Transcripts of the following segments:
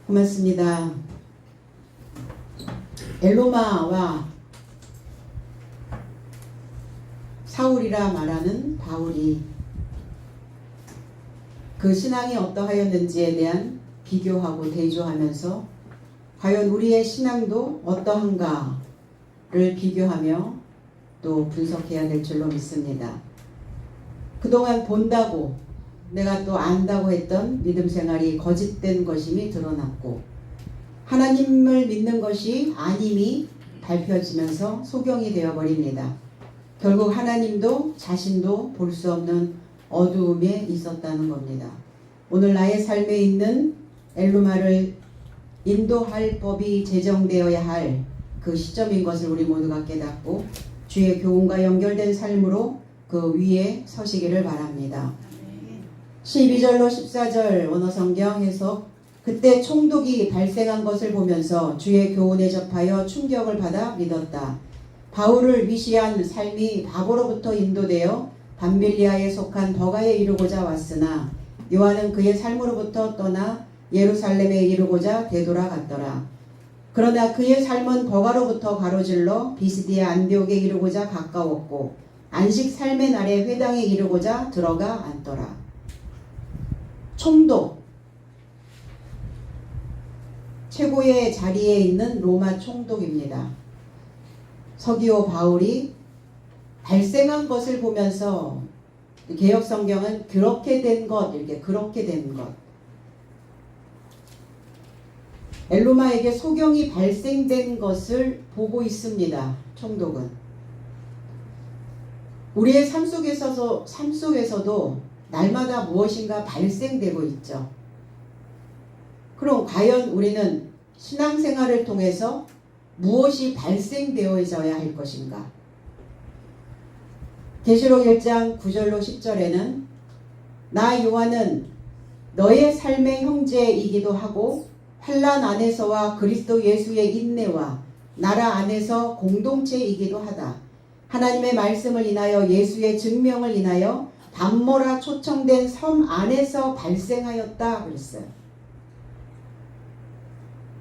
고맙습니다. 엘로마와 사울이라 말하는 바울이 그 신앙이 어떠하였는지에 대한 비교하고 대조하면서 과연 우리의 신앙도 어떠한가를 비교하며 또 분석해야 될 줄로 믿습니다. 그동안 본다고 내가 또 안다고 했던 믿음 생활이 거짓된 것임이 드러났고 하나님을 믿는 것이 아님이 밝혀지면서 소경이 되어버립니다. 결국 하나님도 자신도 볼 수 없는 어두움에 있었다는 겁니다. 오늘 나의 삶에 있는 엘루마를 인도할 법이 제정되어야 할 그 시점인 것을 우리 모두가 깨닫고 주의 교훈과 연결된 삶으로 그 위에 서시기를 바랍니다. 12절로 14절 원어성경 해석. 그때 총독이 발생한 것을 보면서 주의 교훈에 접하여 충격을 받아 믿었다. 바울을 위시한 삶이 바보로부터 인도되어 밤빌리아에 속한 버가에 이르고자 왔으나 요한은 그의 삶으로부터 떠나 예루살렘에 이르고자 되돌아갔더라. 그러나 그의 삶은 버가로부터 가로질러 비스디아 안디옥에 이르고자 가까웠고 안식 삶의 날에 회당에 이르고자 들어가 앉더라. 총독, 최고의 자리에 있는 로마 총독입니다. 서기오 바울이 발생한 것을 보면서 개역 성경은 그렇게 된 것, 이렇게 그렇게 된 것. 엘로마에게 소경이 발생된 것을 보고 있습니다. 총독은. 우리의 삶 속에서도 날마다 무엇인가 발생되고 있죠. 그럼 과연 우리는 신앙생활을 통해서 무엇이 발생되어져야 할 것인가? 계시록 1장 9절로 10절에는 나 요한은 너의 삶의 형제이기도 하고 환난 안에서와 그리스도 예수의 인내와 나라 안에서 공동체이기도 하다. 하나님의 말씀을 인하여 예수의 증명을 인하여 담모라 초청된 섬 안에서 발생하였다 그랬어요.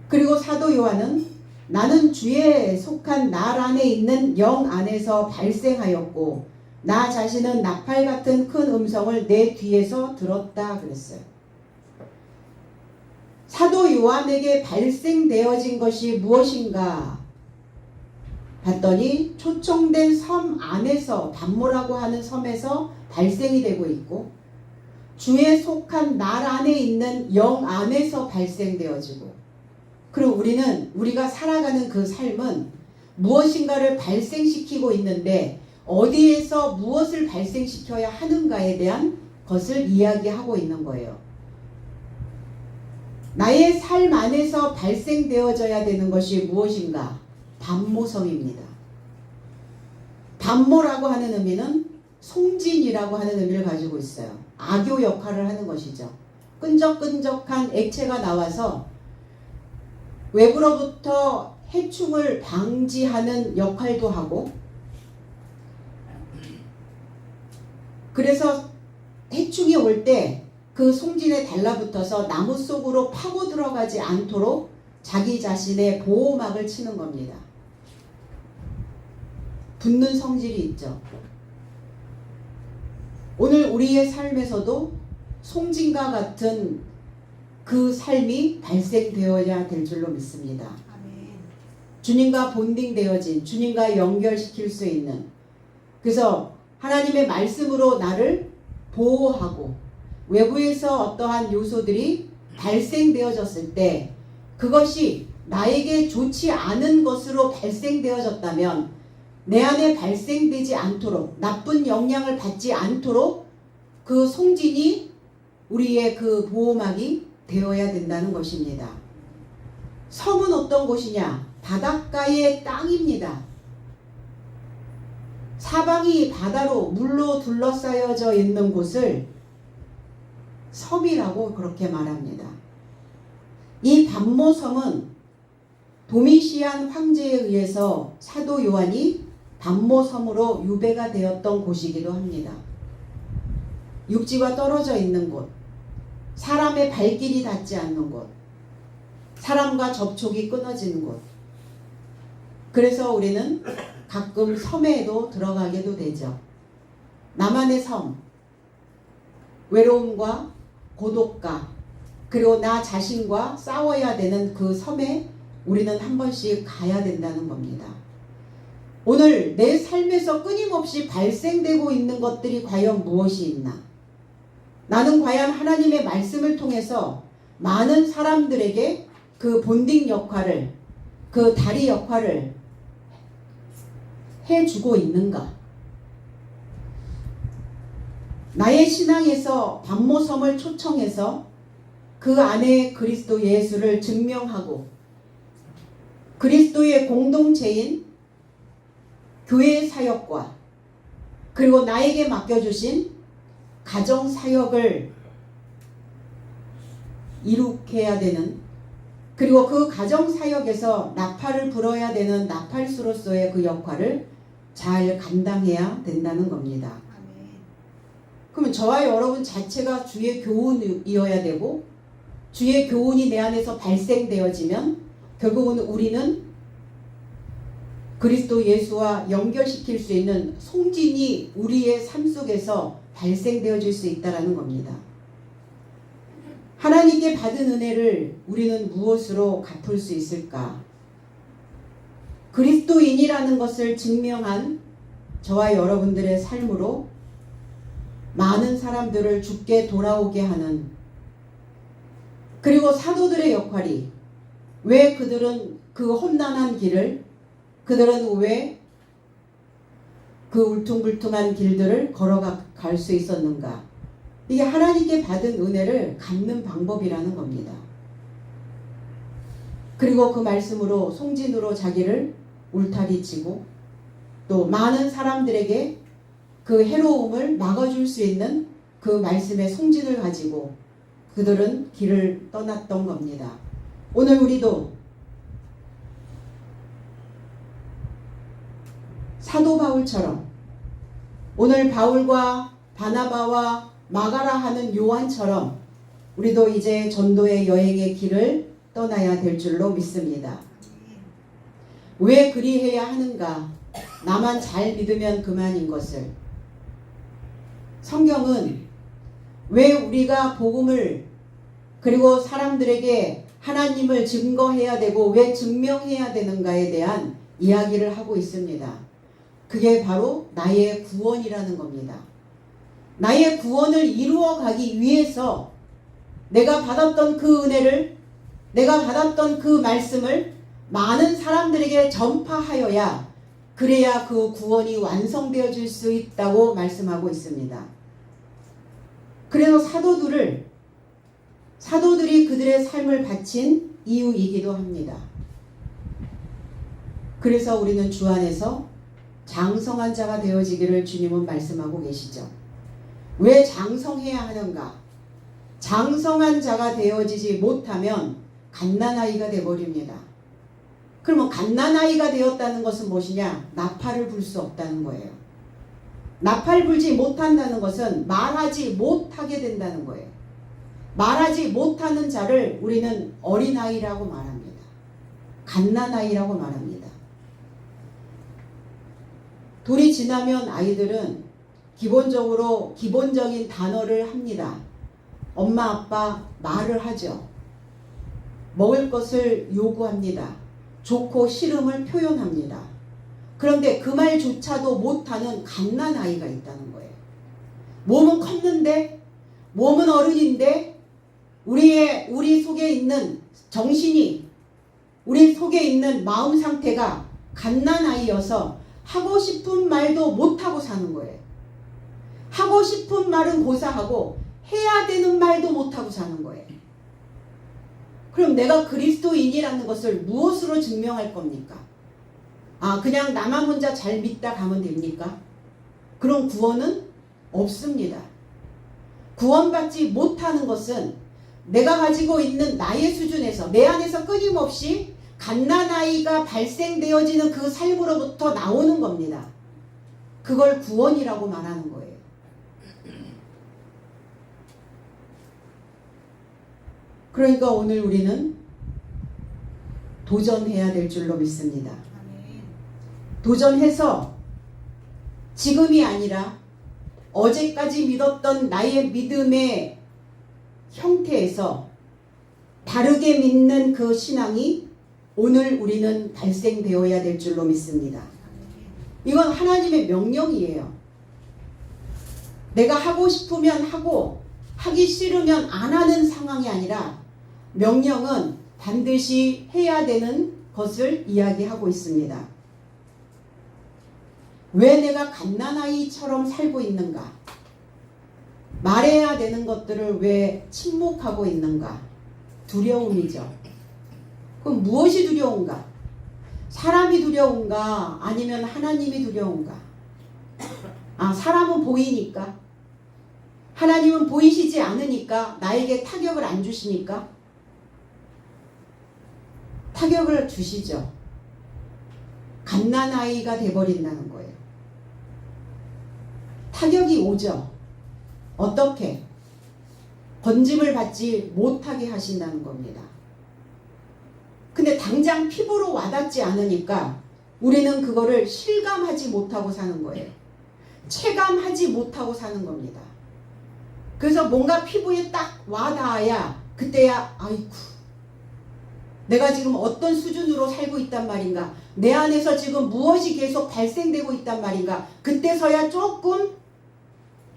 그리고 사도 요한은 나는 주에 속한 날 안에 있는 영 안에서 발생하였고 나 자신은 나팔 같은 큰 음성을 내 뒤에서 들었다 그랬어요. 사도 요한에게 발생되어진 것이 무엇인가 봤더니 초청된 섬 안에서 담모라고 하는 섬에서 발생이 되고 있고 주에 속한 날 안에 있는 영 안에서 발생되어지고 그리고 우리가 살아가는 그 삶은 무엇인가를 발생시키고 있는데 어디에서 무엇을 발생시켜야 하는가에 대한 것을 이야기하고 있는 거예요. 나의 삶 안에서 발생되어져야 되는 것이 무엇인가? 담모성입니다. 담모라고 하는 의미는 송진이라고 하는 의미를 가지고 있어요. 악교 역할을 하는 것이죠. 끈적끈적한 액체가 나와서 외부로부터 해충을 방지하는 역할도 하고 그래서 해충이 올 때 그 송진에 달라붙어서 나무 속으로 파고 들어가지 않도록 자기 자신의 보호막을 치는 겁니다. 붙는 성질이 있죠. 오늘 우리의 삶에서도 송진과 같은 그 삶이 발생되어야 될 줄로 믿습니다. 아멘. 주님과 본딩되어진, 주님과 연결시킬 수 있는, 그래서 하나님의 말씀으로 나를 보호하고 외부에서 어떠한 요소들이 발생되어졌을 때 그것이 나에게 좋지 않은 것으로 발생되어졌다면 내 안에 발생되지 않도록 나쁜 영향을 받지 않도록 그 송진이 우리의 그 보호막이 되어야 된다는 것입니다. 섬은 어떤 곳이냐? 바닷가의 땅입니다. 사방이 바다로 물로 둘러싸여져 있는 곳을 섬이라고 그렇게 말합니다. 이 담모섬은 도미시안 황제에 의해서 사도 요한이 담모섬으로 유배가 되었던 곳이기도 합니다. 육지와 떨어져 있는 곳, 사람의 발길이 닿지 않는 곳, 사람과 접촉이 끊어지는 곳. 그래서 우리는 가끔 섬에도 들어가게도 되죠. 나만의 섬, 외로움과 고독과 그리고 나 자신과 싸워야 되는 그 섬에 우리는 한 번씩 가야 된다는 겁니다. 오늘 내 삶에서 끊임없이 발생되고 있는 것들이 과연 무엇이 있나? 나는 과연 하나님의 말씀을 통해서 많은 사람들에게 그 본딩 역할을, 그 다리 역할을 해주고 있는가? 나의 신앙에서 반모섬을 초청해서 그 안에 그리스도 예수를 증명하고 그리스도의 공동체인 교회 사역과 그리고 나에게 맡겨주신 가정 사역을 이룩해야 되는, 그리고 그 가정 사역에서 나팔을 불어야 되는 나팔수로서의 그 역할을 잘 감당해야 된다는 겁니다. 그러면 저와 여러분 자체가 주의 교훈이어야 되고 주의 교훈이 내 안에서 발생되어지면 결국은 우리는 그리스도 예수와 연결시킬 수 있는 송진이 우리의 삶 속에서 발생되어질 수 있다는 겁니다. 하나님께 받은 은혜를 우리는 무엇으로 갚을 수 있을까? 그리스도인이라는 것을 증명한 저와 여러분들의 삶으로 많은 사람들을 주께 돌아오게 하는, 그리고 사도들의 역할이, 왜 그들은 그 험난한 길을, 그들은 왜 그 울퉁불퉁한 길들을 걸어갈 수 있었는가? 이게 하나님께 받은 은혜를 갚는 방법이라는 겁니다. 그리고 그 말씀으로 송진으로 자기를 울타리치고 또 많은 사람들에게 그 해로움을 막아줄 수 있는 그 말씀의 송진을 가지고 그들은 길을 떠났던 겁니다. 오늘 우리도 사도 바울처럼, 오늘 바울과 바나바와 마가라 하는 요한처럼 우리도 이제 전도의 여행의 길을 떠나야 될 줄로 믿습니다. 왜 그리해야 하는가? 나만 잘 믿으면 그만인 것을. 성경은 왜 우리가 복음을 그리고 사람들에게 하나님을 증거해야 되고 왜 증명해야 되는가에 대한 이야기를 하고 있습니다. 그게 바로 나의 구원이라는 겁니다. 나의 구원을 이루어가기 위해서 내가 받았던 그 은혜를, 내가 받았던 그 말씀을 많은 사람들에게 전파하여야, 그래야 그 구원이 완성되어질 수 있다고 말씀하고 있습니다. 그래서 사도들이 그들의 삶을 바친 이유이기도 합니다. 그래서 우리는 주 안에서 장성한 자가 되어지기를 주님은 말씀하고 계시죠. 왜 장성해야 하는가? 장성한 자가 되어지지 못하면 갓난아이가 되어버립니다. 그러면 갓난아이가 되었다는 것은 무엇이냐? 나팔을 불 수 없다는 거예요. 나팔 불지 못한다는 것은 말하지 못하게 된다는 거예요. 말하지 못하는 자를 우리는 어린아이라고 말합니다. 갓난아이라고 말합니다. 돌이 지나면 아이들은 기본적으로 기본적인 단어를 합니다. 엄마 아빠 말을 하죠. 먹을 것을 요구합니다. 좋고 싫음을 표현합니다. 그런데 그 말조차도 못하는 갓난아이가 있다는 거예요. 몸은 컸는데, 몸은 어른인데 우리 속에 있는 정신이, 우리 속에 있는 마음 상태가 갓난아이여서 하고 싶은 말도 못하고 사는 거예요. 하고 싶은 말은 고사하고 해야 되는 말도 못하고 사는 거예요. 그럼 내가 그리스도인이라는 것을 무엇으로 증명할 겁니까? 그냥 나만 혼자 잘 믿다 가면 됩니까? 그런 구원은 없습니다. 구원받지 못하는 것은 내가 가지고 있는 나의 수준에서, 내 안에서 끊임없이 갓난아이가 발생되어지는 그 삶으로부터 나오는 겁니다. 그걸 구원이라고 말하는 거예요. 그러니까 오늘 우리는 도전해야 될 줄로 믿습니다. 도전해서 지금이 아니라 어제까지 믿었던 나의 믿음의 형태에서 다르게 믿는 그 신앙이 오늘 우리는 발생되어야 될 줄로 믿습니다. 이건 하나님의 명령이에요. 내가 하고 싶으면 하고 하기 싫으면 안 하는 상황이 아니라 명령은 반드시 해야 되는 것을 이야기하고 있습니다. 왜 내가 갓난아이처럼 살고 있는가? 말해야 되는 것들을 왜 침묵하고 있는가? 두려움이죠. 그럼 무엇이 두려운가? 사람이 두려운가? 아니면 하나님이 두려운가? 사람은 보이니까, 하나님은 보이시지 않으니까 나에게 타격을 안 주시니까? 타격을 주시죠. 갓난아이가 돼버린다는 거예요. 타격이 오죠. 어떻게? 건짐을 받지 못하게 하신다는 겁니다. 근데 당장 피부로 와닿지 않으니까 우리는 그거를 실감하지 못하고 사는 거예요. 체감하지 못하고 사는 겁니다. 그래서 뭔가 피부에 딱 와닿아야 그때야 아이쿠 내가 지금 어떤 수준으로 살고 있단 말인가, 내 안에서 지금 무엇이 계속 발생되고 있단 말인가, 그때서야 조금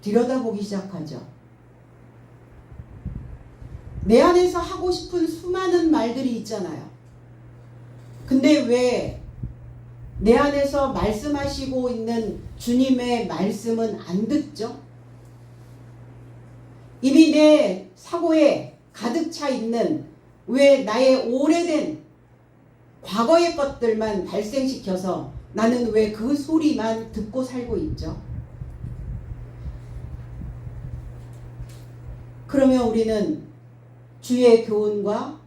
들여다보기 시작하죠. 내 안에서 하고 싶은 수많은 말들이 있잖아요. 근데 왜 내 안에서 말씀하시고 있는 주님의 말씀은 안 듣죠? 이미 내 사고에 가득 차 있는 왜 나의 오래된 과거의 것들만 발생시켜서 나는 왜 그 소리만 듣고 살고 있죠? 그러면 우리는 주의 교훈과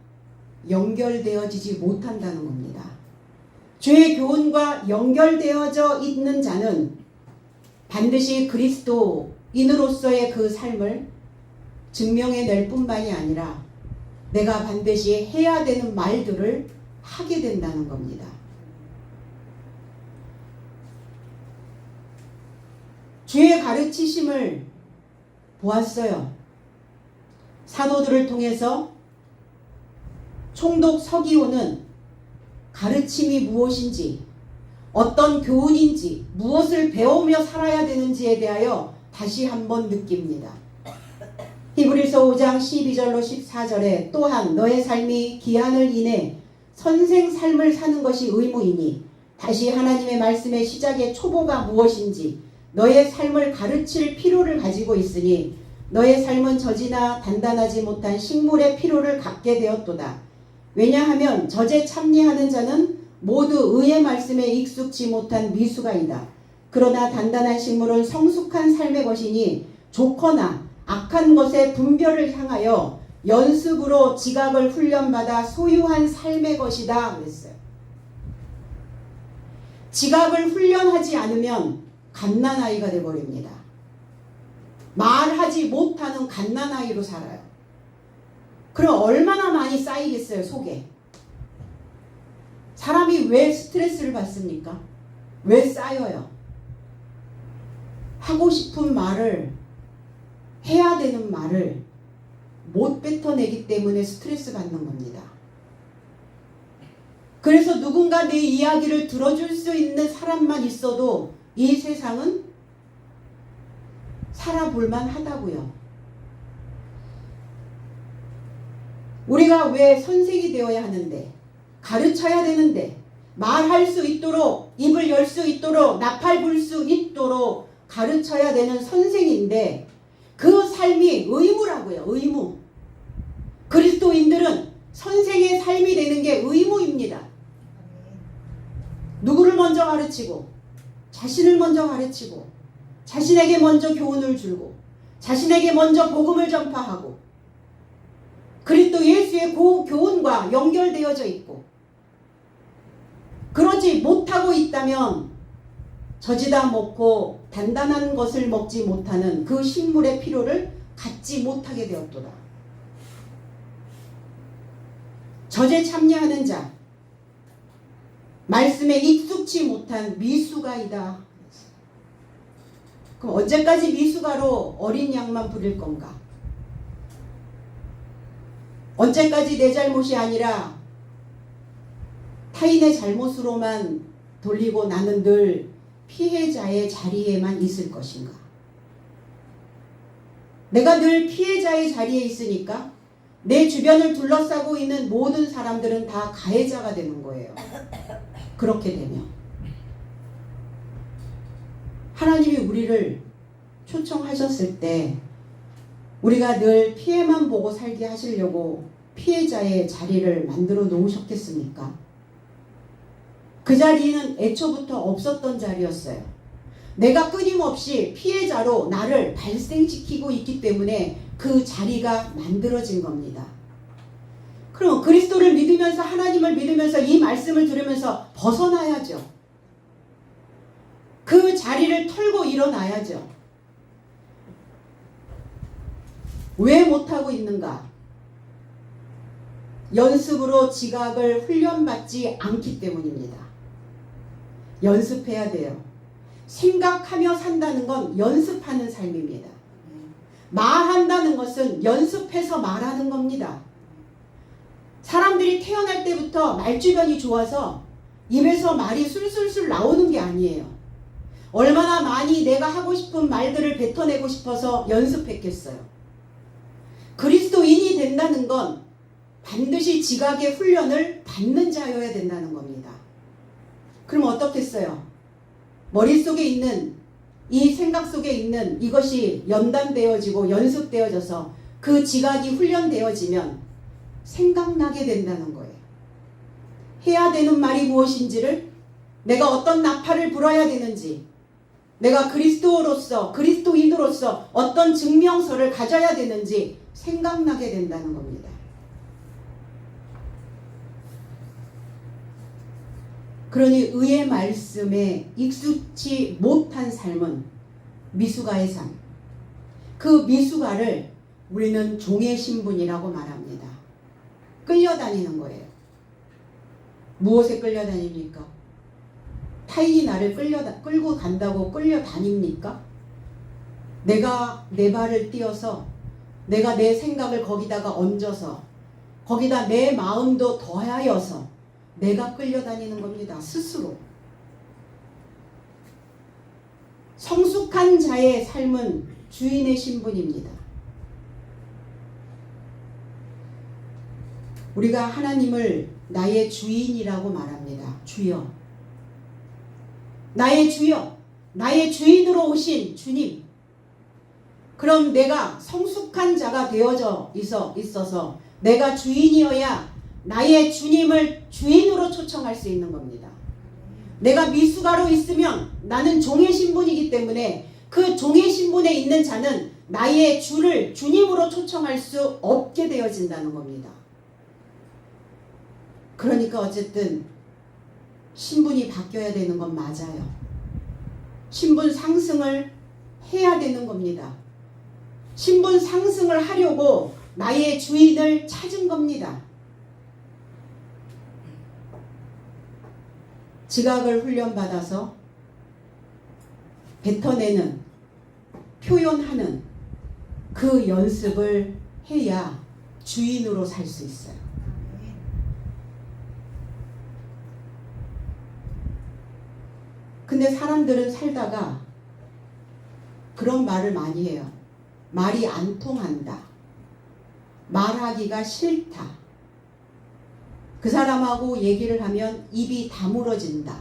연결되어지지 못한다는 겁니다. 주의 교훈과 연결되어져 있는 자는 반드시 그리스도인으로서의 그 삶을 증명해낼 뿐만이 아니라 내가 반드시 해야 되는 말들을 하게 된다는 겁니다. 주의 가르치심을 보았어요. 사도들을 통해서 총독 서기오는 가르침이 무엇인지, 어떤 교훈인지, 무엇을 배우며 살아야 되는지에 대하여 다시 한번 느낍니다. 히브리서 5장 12절로 14절에 또한 너의 삶이 기한을 인해 선생 삶을 사는 것이 의무이니 다시 하나님의 말씀의 시작의 초보가 무엇인지 너의 삶을 가르칠 필요를 가지고 있으니 너의 삶은 젖이나 단단하지 못한 식물의 필요를 갖게 되었도다. 왜냐하면 젖에 참리하는 자는 모두 의의 말씀에 익숙지 못한 미수가이다. 그러나 단단한 식물은 성숙한 삶의 것이니 좋거나 악한 것의 분별을 향하여 연습으로 지각을 훈련받아 소유한 삶의 것이다 그랬어요. 지각을 훈련하지 않으면 갓난아이가 되어버립니다. 말하지 못하는 갓난아이로 살아요. 그럼 얼마나 많이 쌓이겠어요, 속에. 사람이 왜 스트레스를 받습니까? 왜 쌓여요? 하고 싶은 말을, 해야 되는 말을 못 뱉어내기 때문에 스트레스 받는 겁니다. 그래서 누군가 내 이야기를 들어줄 수 있는 사람만 있어도 이 세상은 살아볼만 하다고요. 우리가 왜 선생이 되어야 하는데, 가르쳐야 되는데, 말할 수 있도록, 입을 열 수 있도록, 나팔 불 수 있도록 가르쳐야 되는 선생인데 그 삶이 의무라고요. 의무. 그리스도인들은 선생의 삶이 되는 게 의무입니다. 누구를 먼저 가르치고, 자신을 먼저 가르치고, 자신에게 먼저 교훈을 주고, 자신에게 먼저 복음을 전파하고, 그리스도 예수의 교훈과 연결되어져 있고, 그러지 못하고 있다면 젖이다 먹고 단단한 것을 먹지 못하는 그 식물의 필요를 갖지 못하게 되었도다. 젖에 참여하는 자, 말씀에 익숙치 못한 미숙아이다. 그럼 언제까지 미숙아로 어린 양만 부릴 건가? 언제까지 내 잘못이 아니라 타인의 잘못으로만 돌리고 나는 늘 피해자의 자리에만 있을 것인가? 내가 늘 피해자의 자리에 있으니까 내 주변을 둘러싸고 있는 모든 사람들은 다 가해자가 되는 거예요. 그렇게 되면 하나님이 우리를 초청하셨을 때 우리가 늘 피해만 보고 살게 하시려고 피해자의 자리를 만들어 놓으셨겠습니까? 그 자리는 애초부터 없었던 자리였어요. 내가 끊임없이 피해자로 나를 발생시키고 있기 때문에 그 자리가 만들어진 겁니다. 그럼 그리스도를 믿으면서 하나님을 믿으면서 이 말씀을 들으면서 벗어나야죠. 그 자리를 털고 일어나야죠. 왜 못하고 있는가? 연습으로 지각을 훈련받지 않기 때문입니다. 연습해야 돼요. 생각하며 산다는 건 연습하는 삶입니다. 말한다는 것은 연습해서 말하는 겁니다. 사람들이 태어날 때부터 말주변이 좋아서 입에서 말이 술술술 나오는 게 아니에요. 얼마나 많이 내가 하고 싶은 말들을 뱉어내고 싶어서 연습했겠어요. 그리스도인이 된다는 건 반드시 지각의 훈련을 받는 자여야 된다는 겁니다. 그럼 어떻겠어요? 머릿속에 있는 이 생각 속에 있는 이것이 연단되어지고 연습되어져서 그 지각이 훈련되어지면 생각나게 된다는 거예요. 해야 되는 말이 무엇인지를, 내가 어떤 나팔을 불어야 되는지, 내가 그리스도로서 그리스도인으로서 어떤 증명서를 가져야 되는지 생각나게 된다는 겁니다. 그러니 의의 말씀에 익숙치 못한 삶은 미숙아의 삶. 그 미숙아를 우리는 종의 신분이라고 말합니다. 끌려다니는 거예요. 무엇에 끌려다닙니까? 타인이 나를 끌고 간다고 끌려다닙니까? 내가 내 발을 띄어서, 내가 내 생각을 거기다가 얹어서, 거기다 내 마음도 더하여서 내가 끌려다니는 겁니다. 스스로. 성숙한 자의 삶은 주인의 신분입니다. 우리가 하나님을 나의 주인이라고 말합니다. 주여. 나의 주여. 나의 주인으로 오신 주님. 그럼 내가 성숙한 자가 되어져 있어서 내가 주인이어야 나의 주님을 주인으로 초청할 수 있는 겁니다. 내가 미숙아로 있으면 나는 종의 신분이기 때문에 그 종의 신분에 있는 자는 나의 주를 주님으로 초청할 수 없게 되어진다는 겁니다. 그러니까 어쨌든 신분이 바뀌어야 되는 건 맞아요. 신분 상승을 해야 되는 겁니다. 신분 상승을 하려고 나의 주인을 찾은 겁니다. 지각을 훈련받아서 뱉어내는, 표현하는 그 연습을 해야 주인으로 살 수 있어요. 근데 사람들은 살다가 그런 말을 많이 해요. 말이 안 통한다. 말하기가 싫다. 그 사람하고 얘기를 하면 입이 다물어진다.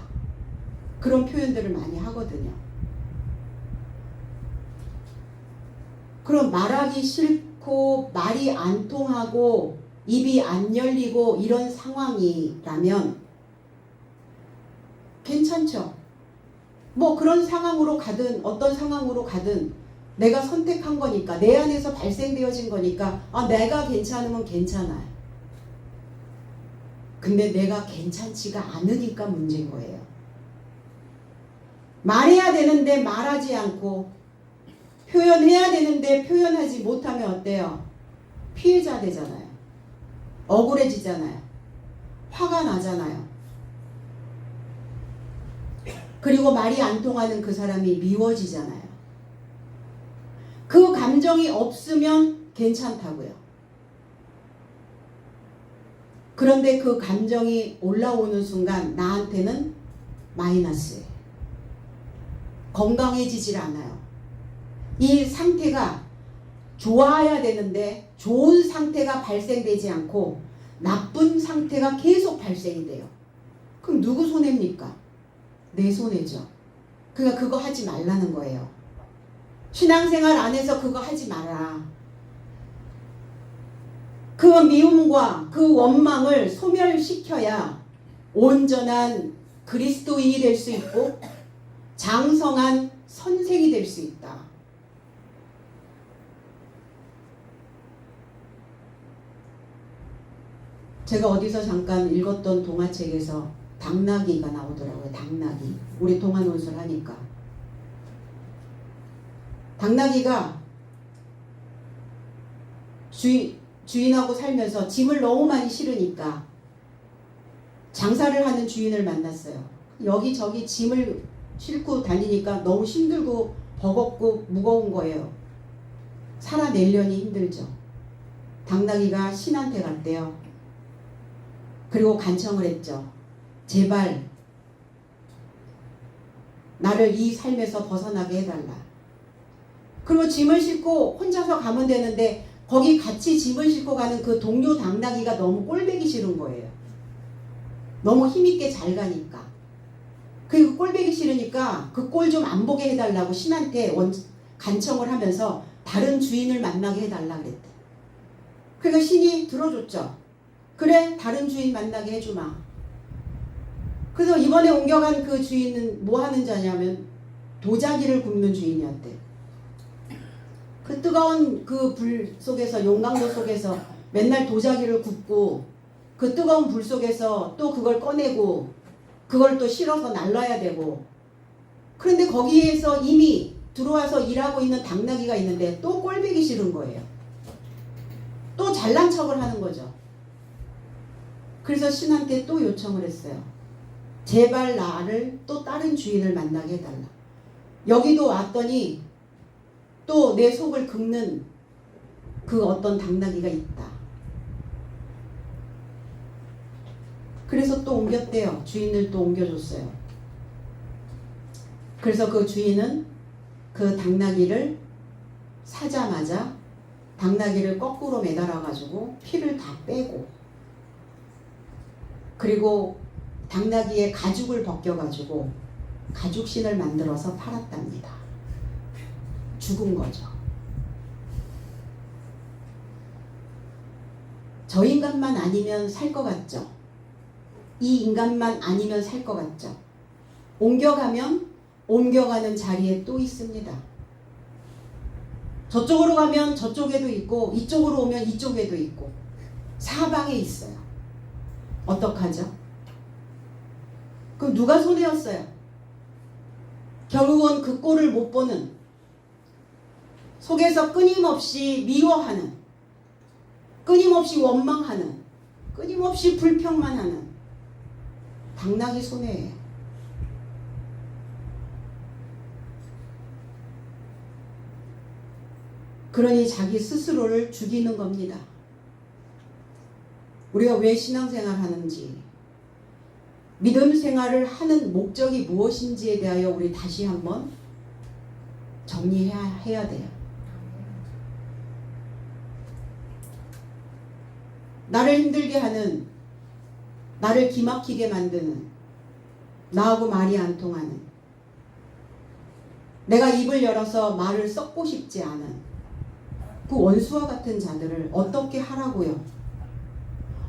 그런 표현들을 많이 하거든요. 그럼 말하기 싫고 말이 안 통하고 입이 안 열리고 이런 상황이라면 괜찮죠. 뭐 그런 상황으로 가든 어떤 상황으로 가든 내가 선택한 거니까, 내 안에서 발생되어진 거니까 내가 괜찮으면 괜찮아요. 근데 내가 괜찮지가 않으니까 문제인 거예요. 말해야 되는데 말하지 않고, 표현해야 되는데 표현하지 못하면 어때요? 피해자 되잖아요. 억울해지잖아요. 화가 나잖아요. 그리고 말이 안 통하는 그 사람이 미워지잖아요. 그 감정이 없으면 괜찮다고요. 그런데 그 감정이 올라오는 순간 나한테는 마이너스예요. 건강해지질 않아요. 이 상태가 좋아야 되는데 좋은 상태가 발생되지 않고 나쁜 상태가 계속 발생이 돼요. 그럼 누구 손해입니까? 내 손해죠. 그러니까 그거 하지 말라는 거예요. 신앙생활 안에서 그거 하지 마라. 그 미움과 그 원망을 소멸시켜야 온전한 그리스도인이 될 수 있고 장성한 선생이 될 수 있다. 제가 어디서 잠깐 읽었던 동화책에서 당나귀가 나오더라고요. 당나귀. 우리 동화 논술 하니까. 당나귀가 주인하고 살면서 짐을 너무 많이 실으니까 장사를 하는 주인을 만났어요. 여기저기 짐을 싣고 다니니까 너무 힘들고 버겁고 무거운 거예요. 살아내려니 힘들죠. 당나귀가 신한테 갔대요. 그리고 간청을 했죠. 제발 나를 이 삶에서 벗어나게 해달라. 그리고 짐을 싣고 혼자서 가면 되는데 거기 같이 짐을 싣고 가는 그 동료 당나귀가 너무 꼴배기 싫은 거예요. 너무 힘있게 잘 가니까. 그리고 꼴배기 싫으니까 그 꼴 좀 안 보게 해달라고 신한테 간청을 하면서 다른 주인을 만나게 해달라 그랬대. 그러니까 신이 들어줬죠. 그래, 다른 주인 만나게 해주마. 그래서 이번에 옮겨간 그 주인은 뭐 하는 자냐면 도자기를 굽는 주인이었대. 그 뜨거운 그 불 속에서, 용광로 속에서 맨날 도자기를 굽고 그 뜨거운 불 속에서 또 그걸 꺼내고 그걸 또 실어서 날라야 되고, 그런데 거기에서 이미 들어와서 일하고 있는 당나귀가 있는데 또 꼴보기 싫은 거예요. 또 잘난 척을 하는 거죠. 그래서 신한테 또 요청을 했어요. 제발 나를 또 다른 주인을 만나게 해달라. 여기도 왔더니 또 내 속을 긁는 그 어떤 당나귀가 있다. 그래서 또 옮겼대요. 주인을 또 옮겨줬어요. 그래서 그 주인은 그 당나귀를 사자마자 당나귀를 거꾸로 매달아 가지고 피를 다 빼고, 그리고 당나귀의 가죽을 벗겨 가지고 가죽신을 만들어서 팔았답니다. 죽은 거죠. 저 인간만 아니면 살 것 같죠? 이 인간만 아니면 살 것 같죠? 옮겨가면 옮겨가는 자리에 또 있습니다. 저쪽으로 가면 저쪽에도 있고 이쪽으로 오면 이쪽에도 있고 사방에 있어요. 어떡하죠? 그럼 누가 손해였어요? 결국은 그 꼴을 못 보는, 속에서 끊임없이 미워하는, 끊임없이 원망하는, 끊임없이 불평만 하는 당나귀 손해예요. 그러니 자기 스스로를 죽이는 겁니다. 우리가 왜 신앙생활 하는지, 믿음 생활을 하는 목적이 무엇인지에 대하여 우리 다시 한번 정리해야 돼요. 나를 힘들게 하는, 나를 기막히게 만드는, 나하고 말이 안 통하는, 내가 입을 열어서 말을 썩고 싶지 않은 그 원수와 같은 자들을 어떻게 하라고요?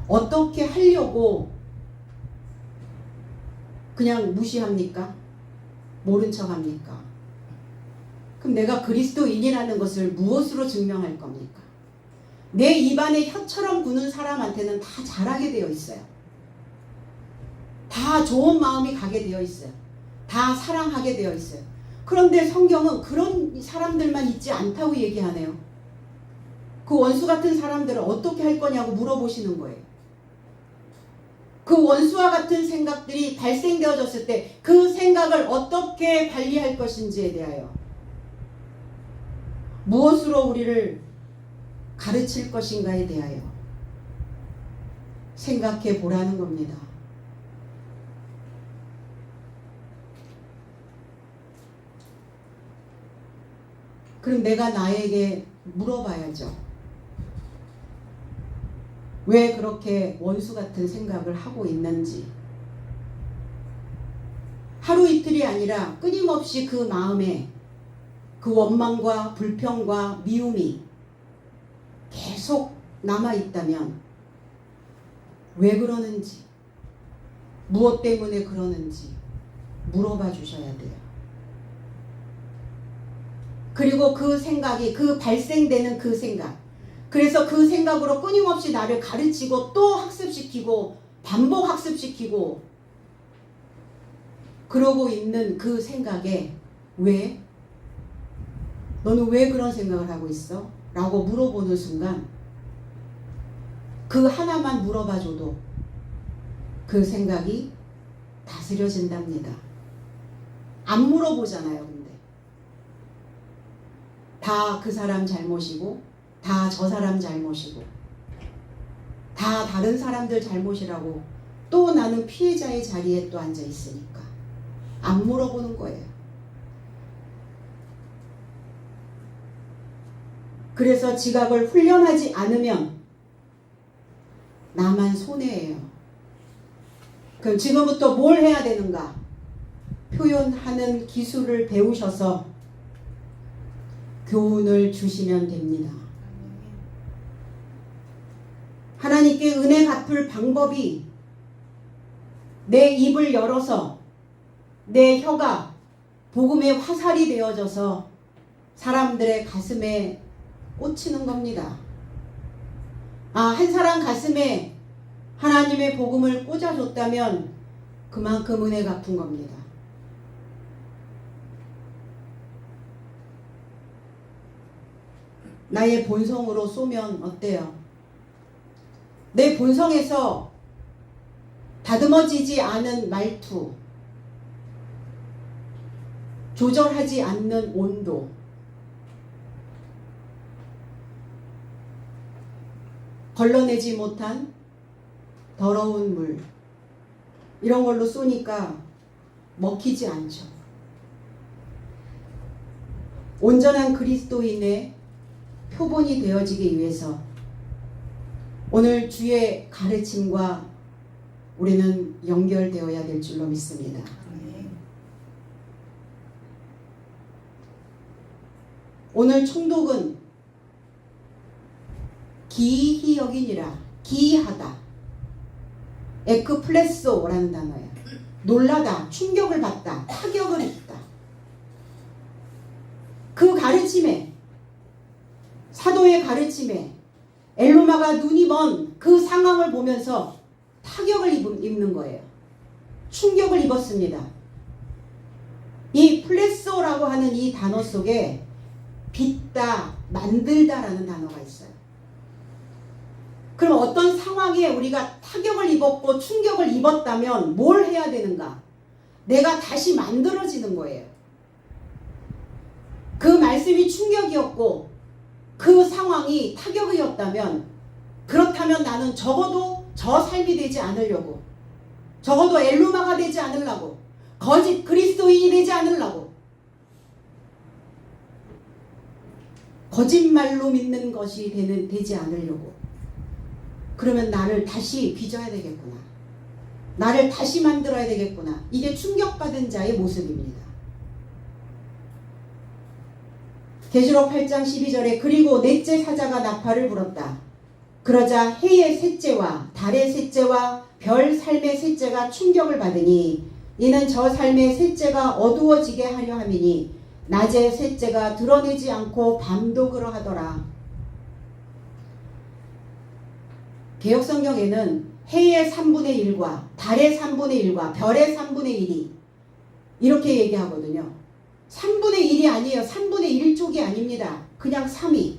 어떻게 하려고 그냥 무시합니까? 모른 척합니까? 그럼 내가 그리스도인이라는 것을 무엇으로 증명할 겁니까? 내 입안에 혀처럼 구는 사람한테는 다 잘하게 되어 있어요. 다 좋은 마음이 가게 되어 있어요. 다 사랑하게 되어 있어요. 그런데 성경은 그런 사람들만 있지 않다고 얘기하네요. 그 원수 같은 사람들을 어떻게 할 거냐고 물어보시는 거예요. 그 원수와 같은 생각들이 발생되어졌을 때 그 생각을 어떻게 관리할 것인지에 대하여 무엇으로 우리를 가르칠 것인가에 대하여 생각해 보라는 겁니다. 그럼 내가 나에게 물어봐야죠. 왜 그렇게 원수 같은 생각을 하고 있는지. 하루 이틀이 아니라 끊임없이 그 마음에 그 원망과 불평과 미움이 계속 남아있다면 왜 그러는지, 무엇 때문에 그러는지 물어봐 주셔야 돼요. 그리고 그 생각이, 그 발생되는 그 생각, 그래서 그 생각으로 끊임없이 나를 가르치고 또 학습시키고 반복 학습시키고 그러고 있는 그 생각에 왜? 너는 왜 그런 생각을 하고 있어? 라고 물어보는 순간 그 하나만 물어봐줘도 그 생각이 다스려진답니다. 안 물어보잖아요. 근데 다 그 사람 잘못이고 다 저 사람 잘못이고 다 다른 사람들 잘못이라고 또 나는 피해자의 자리에 또 앉아 있으니까 안 물어보는 거예요. 그래서 지각을 훈련하지 않으면 나만 손해예요. 그럼 지금부터 뭘 해야 되는가? 표현하는 기술을 배우셔서 교훈을 주시면 됩니다. 하나님께 은혜 갚을 방법이 내 입을 열어서 내 혀가 복음의 화살이 되어져서 사람들의 가슴에 꽂히는 겁니다. 한 사람 가슴에 하나님의 복음을 꽂아줬다면 그만큼 은혜 갚은 겁니다. 나의 본성으로 쏘면 어때요? 내 본성에서 다듬어지지 않은 말투, 조절하지 않는 온도, 걸러내지 못한 더러운 물, 이런 걸로 쏘니까 먹히지 않죠. 온전한 그리스도인의 표본이 되어지기 위해서 오늘 주의 가르침과 우리는 연결되어야 될 줄로 믿습니다. 오늘 총독은 기이히 여기니라, 기이하다, 에크플레소라는 단어예요. 놀라다, 충격을 받다, 타격을 입다. 그 가르침에, 사도의 가르침에 엘로마가 눈이 먼 그 상황을 보면서 타격을 입는 거예요. 충격을 입었습니다. 이 플레소라고 하는 이 단어 속에 빚다, 만들다라는 단어가 있어요. 그럼 어떤 상황에 우리가 타격을 입었고 충격을 입었다면 뭘 해야 되는가? 내가 다시 만들어지는 거예요. 그 말씀이 충격이었고 그 상황이 타격이었다면, 그렇다면 나는 적어도 저 삶이 되지 않으려고, 적어도 엘루마가 되지 않으려고, 거짓 그리스도인이 되지 않으려고, 거짓말로 믿는 것이 되지 않으려고, 그러면 나를 다시 빚어야 되겠구나, 나를 다시 만들어야 되겠구나. 이게 충격받은 자의 모습입니다. 계시록 8장 12절에 그리고 넷째 사자가 나팔을 불었다. 그러자 해의 셋째와 달의 셋째와 별 삶의 셋째가 충격을 받으니 이는 저 삶의 셋째가 어두워지게 하려 함이니 낮의 셋째가 드러내지 않고 밤도 그러하더라. 개역성경에는 해의 3분의 1과 달의 3분의 1과 별의 3분의 1이 이렇게 얘기하거든요. 3분의 1이 아니에요. 3분의 1쪽이 아닙니다. 그냥 3이.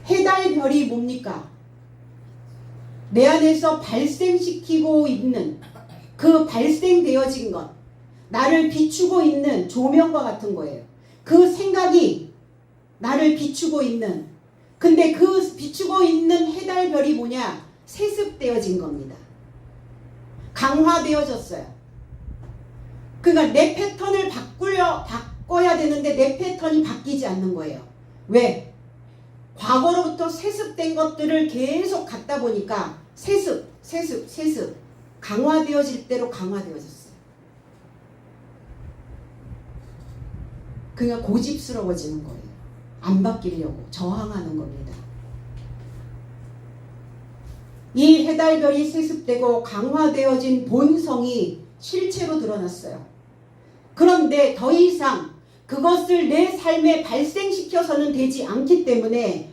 해, 달, 별이 뭡니까? 내 안에서 발생시키고 있는 그 발생되어진 것, 나를 비추고 있는 조명과 같은 거예요. 그 생각이 나를 비추고 있는, 근데 그 비추고 있는 해달별이 뭐냐? 세습되어진 겁니다. 강화되어졌어요. 그러니까 내 패턴을 바꿔야 되는데 내 패턴이 바뀌지 않는 거예요. 왜? 과거로부터 세습된 것들을 계속 갖다 보니까 세습 강화되어질 대로 강화되어졌어요. 그러니까 고집스러워지는 거예요. 안 바뀌려고 저항하는 겁니다. 이 해달별이 세습되고 강화되어진 본성이 실체로 드러났어요. 그런데 더 이상 그것을 내 삶에 발생시켜서는 되지 않기 때문에,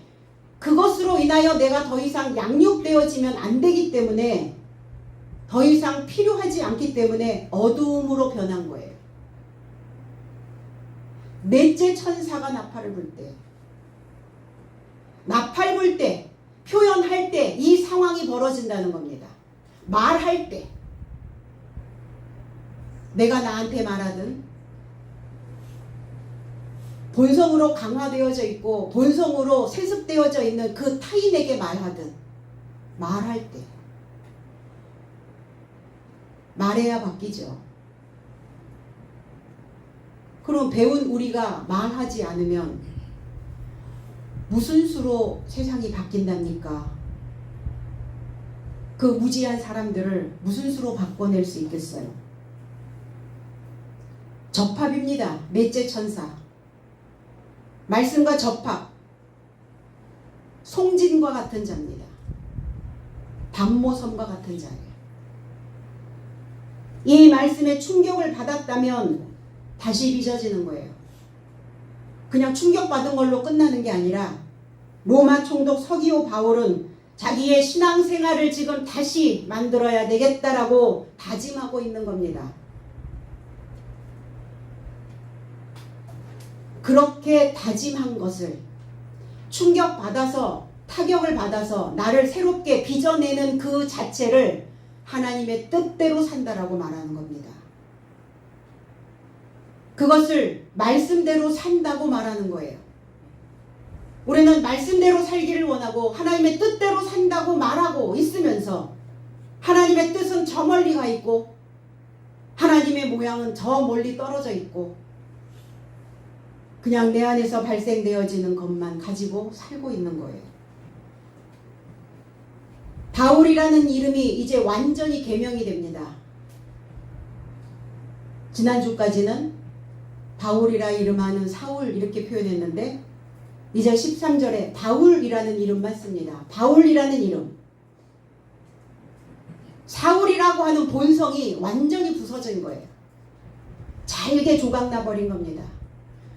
그것으로 인하여 내가 더 이상 양육되어지면 안 되기 때문에, 더 이상 필요하지 않기 때문에 어두움으로 변한 거예요. 넷째 천사가 나팔을 불 때, 나팔 불 때, 표현할 때 이 상황이 벌어진다는 겁니다. 말할 때, 내가 나한테 말하든, 본성으로 강화되어져 있고 본성으로 세습되어져 있는 그 타인에게 말하든, 말할 때 말해야 바뀌죠. 그럼 배운 우리가 말하지 않으면 무슨 수로 세상이 바뀐답니까? 그 무지한 사람들을 무슨 수로 바꿔낼 수 있겠어요? 접합입니다. 넷째 천사. 말씀과 접합. 송진과 같은 자입니다. 반모섬과 같은 자예요. 이 말씀에 충격을 받았다면 다시 빚어지는 거예요. 그냥 충격받은 걸로 끝나는 게 아니라 로마 총독 서기오 바울은 자기의 신앙생활을 지금 다시 만들어야 되겠다라고 다짐하고 있는 겁니다. 그렇게 다짐한 것을 충격받아서, 타격을 받아서 나를 새롭게 빚어내는 그 자체를 하나님의 뜻대로 산다라고 말하는 겁니다. 그것을 말씀대로 산다고 말하는 거예요. 우리는 말씀대로 살기를 원하고 하나님의 뜻대로 산다고 말하고 있으면서 하나님의 뜻은 저 멀리 가 있고 하나님의 모양은 저 멀리 떨어져 있고 그냥 내 안에서 발생되어지는 것만 가지고 살고 있는 거예요. 바울이라는 이름이 이제 완전히 개명이 됩니다. 지난주까지는 바울이라 이름하는 사울 이렇게 표현했는데 이제 13절에 바울이라는 이름만 씁니다. 바울이라는 이름. 사울이라고 하는 본성이 완전히 부서진 거예요. 잘게 조각나 버린 겁니다.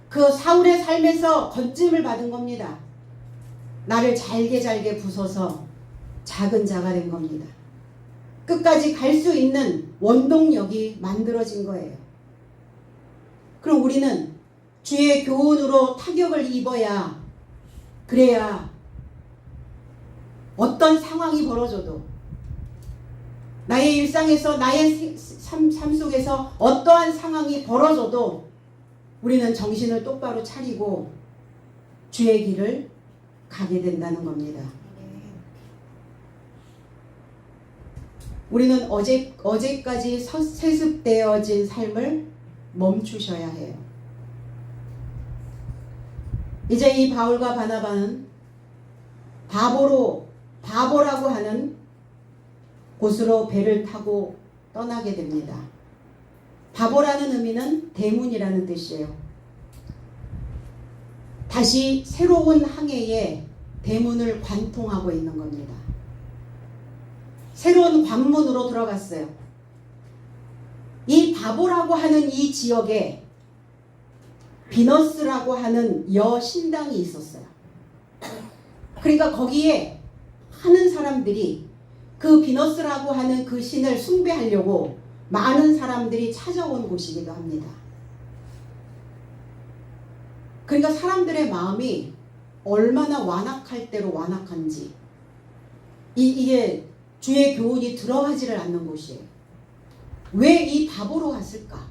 그 사울의 삶에서 건짐을 받은 겁니다. 나를 잘게 부숴서 작은 자가 된 겁니다. 끝까지 갈 수 있는 원동력이 만들어진 거예요. 그럼 우리는 주의 교훈으로 타격을 입어야, 그래야 어떤 상황이 벌어져도, 나의 일상에서 나의 삶 속에서 어떠한 상황이 벌어져도 우리는 정신을 똑바로 차리고 주의 길을 가게 된다는 겁니다. 우리는 어제까지 세습되어진 삶을 멈추셔야 해요. 이제 이 바울과 바나바는 바보라고 하는 곳으로 배를 타고 떠나게 됩니다. 바보라는 의미는 대문이라는 뜻이에요. 다시 새로운 항해에 대문을 관통하고 있는 겁니다. 새로운 관문으로 들어갔어요. 이 바보라고 하는 이 지역에 비너스라고 하는 여신당이 있었어요. 그러니까 거기에 많은 사람들이 그 비너스라고 하는 그 신을 숭배하려고 많은 사람들이 찾아온 곳이기도 합니다. 그러니까 사람들의 마음이 얼마나 완악할 대로 완악한지, 이게 주의 교훈이 들어가지를 않는 곳이에요. 왜 이 바보로 갔을까?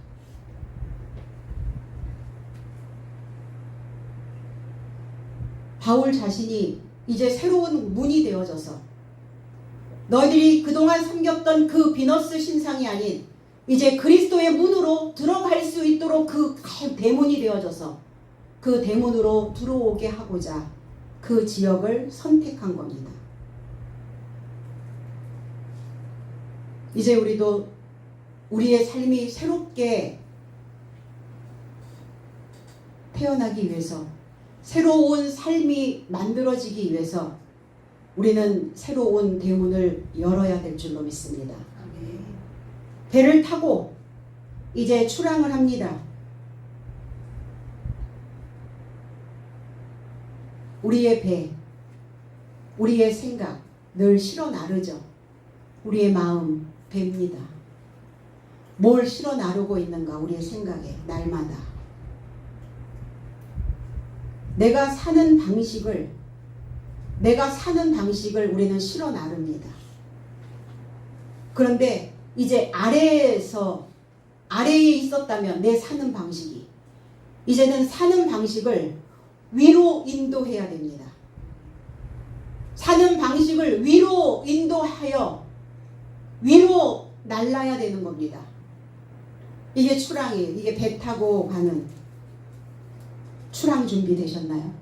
바울 자신이 이제 새로운 문이 되어져서 너희들이 그동안 섬겼던 그 비너스 신상이 아닌 이제 그리스도의 문으로 들어갈 수 있도록 그 대문이 되어져서 그 대문으로 들어오게 하고자 그 지역을 선택한 겁니다. 이제 우리도 우리의 삶이 새롭게 태어나기 위해서, 새로운 삶이 만들어지기 위해서 우리는 새로운 대문을 열어야 될 줄로 믿습니다. 배를 타고 이제 출항을 합니다. 우리의 배, 우리의 생각 늘 실어 나르죠. 우리의 마음 배입니다. 뭘 실어 나르고 있는가 우리의 생각에 날마다. 내가 사는 방식을 우리는 실어 나릅니다. 그런데 이제 아래에 있었다면 내 사는 방식이 이제는 사는 방식을 위로 인도해야 됩니다. 사는 방식을 위로 인도하여 위로 날라야 되는 겁니다. 이게 출항이에요. 이게 배 타고 가는 출항 준비 되셨나요?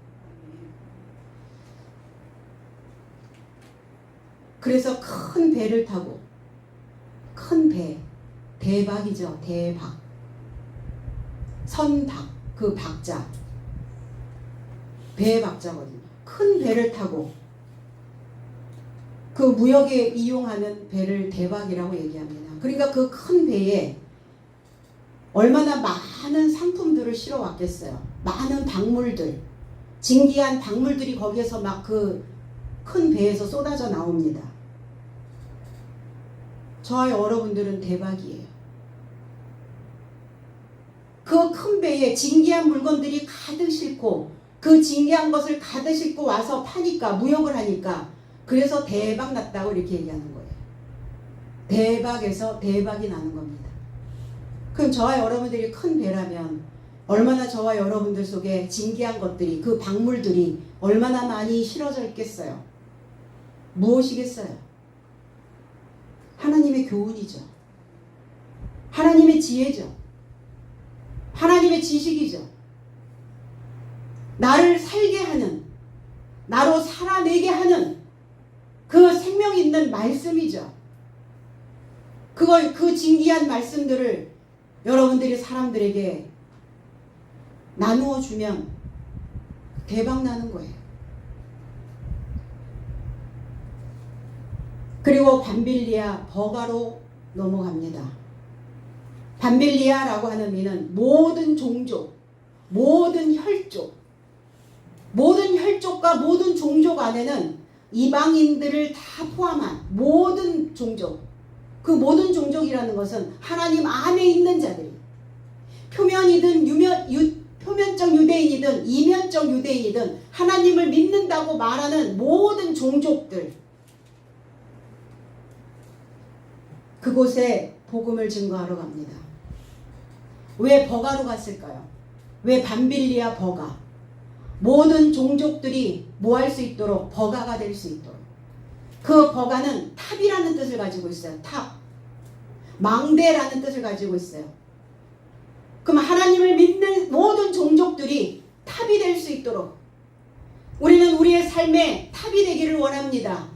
그래서 큰 배를 타고, 큰 배, 대박이죠. 대박. 선박, 그 박자. 배의 박자거든요. 큰 배를 타고 그 무역에 이용하는 배를 대박이라고 얘기합니다. 그러니까 그 큰 배에 얼마나 많은 상품들을 실어 왔겠어요. 많은 박물들, 진귀한 박물들이 거기에서 막 그 큰 배에서 쏟아져 나옵니다. 저와 여러분들은 대박이에요. 그 큰 배에 진귀한 물건들이 가득 싣고 그 진귀한 것을 가득 싣고 와서 파니까, 무역을 하니까, 그래서 대박 났다고 이렇게 얘기하는 거예요. 대박에서 대박이 나는 겁니다. 그럼 저와 여러분들이 큰 배라면 얼마나 저와 여러분들 속에 진귀한 것들이, 그 박물들이 얼마나 많이 실어져 있겠어요. 무엇이겠어요? 하나님의 교훈이죠. 하나님의 지혜죠. 하나님의 지식이죠. 나를 살게 하는, 나로 살아내게 하는 그 생명 있는 말씀이죠. 그 진귀한 말씀들을 여러분들이 사람들에게 나누어 주면 대박 나는 거예요. 그리고 밤빌리아 버가로 넘어갑니다. 밤빌리아라고 하는 이는 모든 종족, 모든 혈족, 모든 혈족과 모든 종족 안에는 이방인들을 다 포함한 모든 종족, 그 모든 종족이라는 것은 하나님 안에 있는 자들, 표면이든 표면적 유대인이든 이면적 유대인이든 하나님을 믿는다고 말하는 모든 종족들, 그곳에 복음을 증거하러 갑니다. 왜 버가로 갔을까요? 왜 밤빌리아 버가? 모든 종족들이 뭐 할 수 있도록, 버가가 될 수 있도록. 그 버가는 탑이라는 뜻을 가지고 있어요. 탑. 망대라는 뜻을 가지고 있어요. 그럼 하나님을 믿는 모든 종족들이 탑이 될 수 있도록 우리는 우리의 삶에 탑이 되기를 원합니다.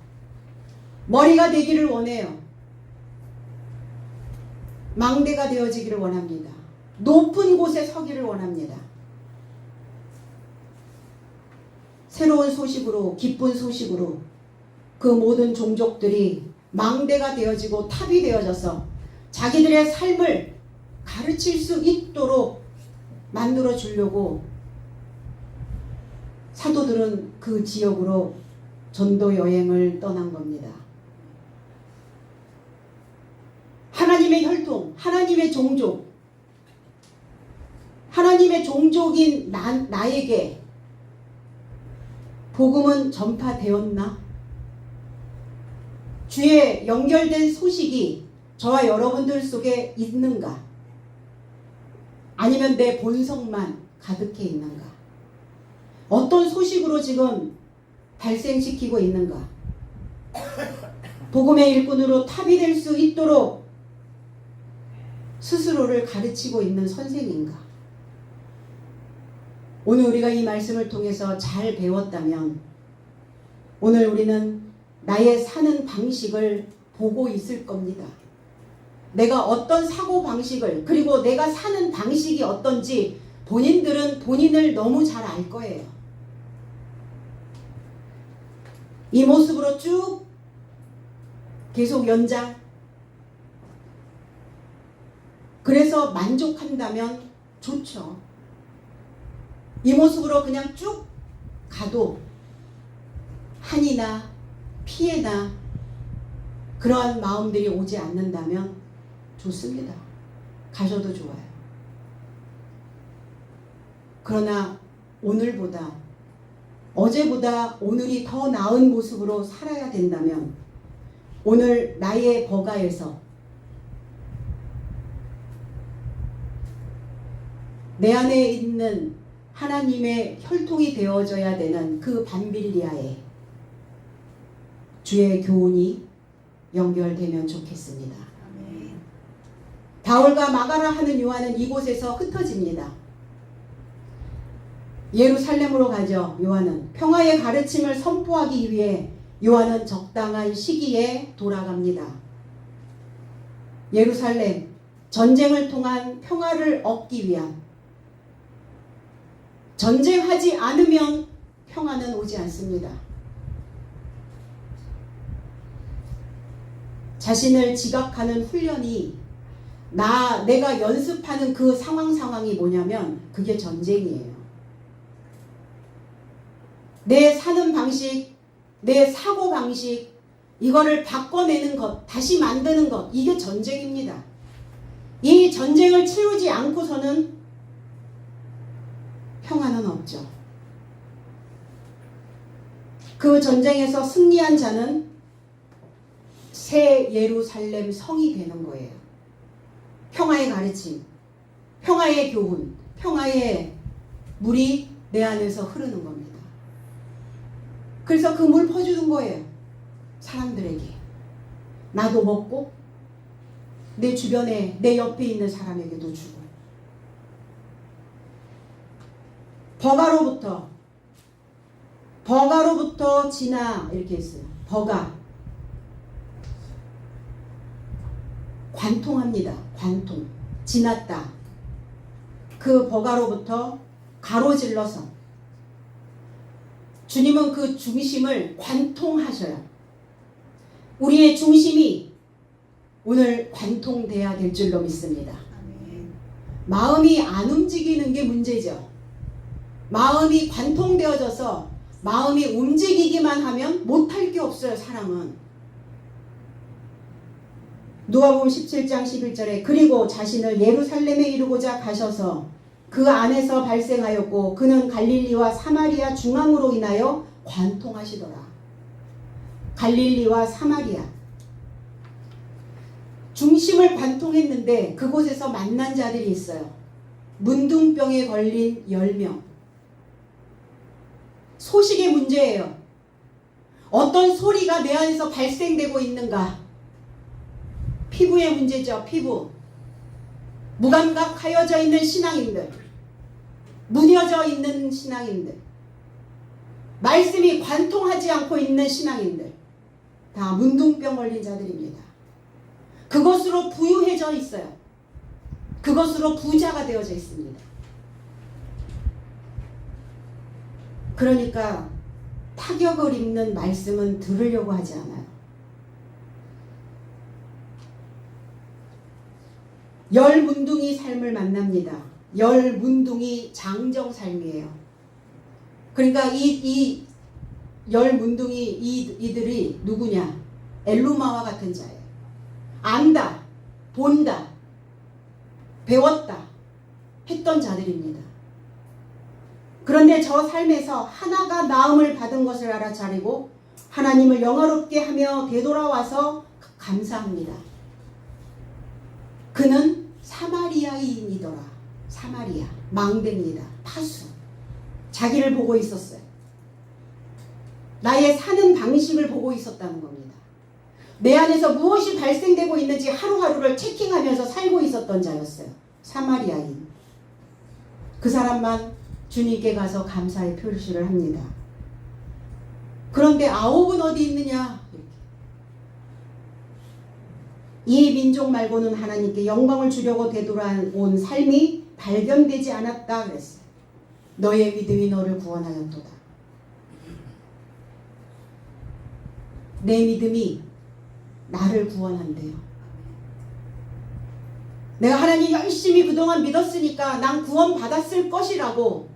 머리가 되기를 원해요. 망대가 되어지기를 원합니다. 높은 곳에 서기를 원합니다. 새로운 소식으로, 기쁜 소식으로 그 모든 종족들이 망대가 되어지고 탑이 되어져서 자기들의 삶을 가르칠 수 있도록 만들어 주려고 사도들은 그 지역으로 전도 여행을 떠난 겁니다. 하나님의 혈통, 하나님의 종족, 하나님의 종족인 나에게 복음은 전파되었나? 주에 연결된 소식이 저와 여러분들 속에 있는가? 아니면 내 본성만 가득해 있는가? 어떤 소식으로 지금 발생시키고 있는가? 복음의 일꾼으로 탑이 될 수 있도록 스스로를 가르치고 있는 선생인가? 오늘 우리가 이 말씀을 통해서 잘 배웠다면 오늘 우리는 나의 사는 방식을 보고 있을 겁니다. 내가 어떤 사고 방식을, 그리고 내가 사는 방식이 어떤지 본인들은 본인을 너무 잘 알 거예요. 이 모습으로 쭉 계속 연장. 그래서 만족한다면 좋죠. 이 모습으로 그냥 쭉 가도 한이나 피해나 그러한 마음들이 오지 않는다면 좋습니다. 가셔도 좋아요. 그러나 오늘보다, 어제보다 오늘이 더 나은 모습으로 살아야 된다면 오늘 나의 버가에서 내 안에 있는 하나님의 혈통이 되어져야 되는 그 반빌리아에 주의 교훈이 연결되면 좋겠습니다. 아멘. 바울과 마가라 하는 요한은 이곳에서 흩어집니다. 예루살렘으로 가죠. 요한은 평화의 가르침을 선포하기 위해 요한은 적당한 시기에 돌아갑니다. 예루살렘, 전쟁을 통한 평화를 얻기 위한, 전쟁하지 않으면 평화는 오지 않습니다. 자신을 지각하는 훈련이 내가 연습하는 그 상황이 뭐냐면 그게 전쟁이에요. 내 사는 방식, 내 사고 방식, 이거를 바꿔내는 것, 다시 만드는 것, 이게 전쟁입니다. 이 전쟁을 치르지 않고서는 평화는 없죠. 그 전쟁에서 승리한 자는 새 예루살렘 성이 되는 거예요. 평화의 가르침, 평화의 교훈, 평화의 물이 내 안에서 흐르는 겁니다. 그래서 그 물 퍼주는 거예요. 사람들에게. 나도 먹고 내 주변에, 내 옆에 있는 사람에게도 주고. 버가로부터 지나, 이렇게 했어요. 버가. 관통합니다. 관통. 지났다. 그 버가로부터 가로질러서 주님은 그 중심을 관통하셔요. 우리의 중심이 오늘 관통돼야 될 줄로 믿습니다. 마음이 안 움직이는 게 문제죠. 마음이 관통되어져서 마음이 움직이기만 하면 못할 게 없어요. 사람은. 누가복음 17장 11절에 그리고 자신을 예루살렘에 이루고자 가셔서 그 안에서 발생하였고 그는 갈릴리와 사마리아 중앙으로 인하여 관통하시더라. 갈릴리와 사마리아 중심을 관통했는데 그곳에서 만난 자들이 있어요. 문둥병에 걸린 10명. 소식의 문제예요. 어떤 소리가 내 안에서 발생되고 있는가? 피부의 문제죠. 피부. 무감각하여져 있는 신앙인들, 무뎌져 있는 신앙인들, 말씀이 관통하지 않고 있는 신앙인들, 다 문둥병 걸린 자들입니다. 그것으로 부유해져 있어요. 그것으로 부자가 되어져 있습니다. 그러니까 타격을 입는 말씀은 들으려고 하지 않아요. 열 문둥이 삶을 만납니다. 열 문둥이 장정 삶이에요. 그러니까 이 열 문둥이 이들이 누구냐? 엘루마와 같은 자예요. 안다, 본다, 배웠다 했던 자들입니다. 그런데 저 삶에서 하나가 나음을 받은 것을 알아차리고 하나님을 영화롭게 하며 되돌아와서 감사합니다. 그는 사마리아인이더라. 사마리아, 망대입니다. 파수. 자기를 보고 있었어요. 나의 사는 방식을 보고 있었다는 겁니다. 내 안에서 무엇이 발생되고 있는지 하루하루를 체킹하면서 살고 있었던 자였어요. 사마리아인. 그 사람만 주님께 가서 감사의 표시를 합니다. 그런데 아홉은 어디 있느냐? 이 민족 말고는 하나님께 영광을 주려고 되돌아온 삶이 발견되지 않았다 그랬어요. 너의 믿음이 너를 구원하였도다. 내 믿음이 나를 구원한대요. 내가 하나님 열심히 그동안 믿었으니까 난 구원받았을 것이라고